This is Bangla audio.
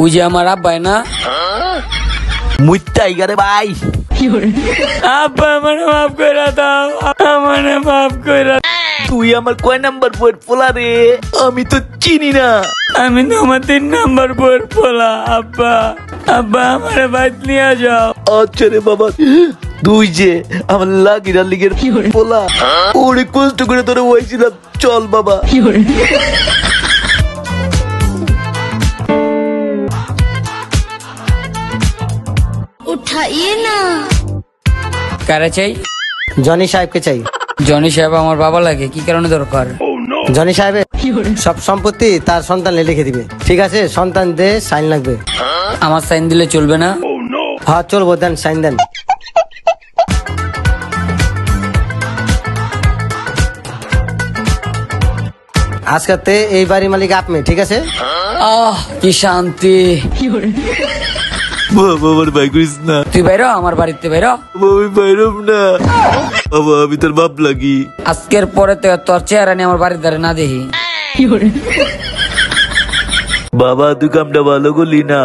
ওই যে আমার আব্বাই না, মুইতাই গারে ভাই। আব্বা আমারে মাফ কইরা দাও, আমারে মাফ কইরা। তুই আমার কয় নাম্বার বইয়ের পোলা রে? আমি তো চিনি না। আমি তোমার 3 নাম্বার বইয়ের পোলা। আব্বা আব্বা আমারে বাইত নিয়ে যাও। আচ্ছা রে বাবা, তুই যে আমার লাগিরার লিগের পোলা, ওরে কষ্ট করে তোরে হয়েছিলাম। চল বাবা। उठाइए ना। কারে চাই? জনি সাহেবকে চাই। জনি সাহেব আমার বাবা লাগে, কি কারণে দরকার? জনি সাহেবের সব সম্পত্তি তার সন্তান লিখে দিবে, ঠিক আছে? সন্তান দে, সাইন লাগবে। আমার সাইন দিলে চলবে না? হ্যাঁ চলবো, দেন সাইন দেন। আজকে এই বাড়ির মালিক আপনি, ঠিক আছে? আহ কি শান্তি। বাবা আমার ভাই করিস না। তুই বাইরো, আমার বাড়িতে বাইরো। আমি বাইরব না বাবা, আমি তোর বাপ লাগি। আজকের পরে তো তোর চেহারা নিয়ে আমার বাড়ির ধারে না দেখি। বাবা তুই কামটা ভালো করলি না।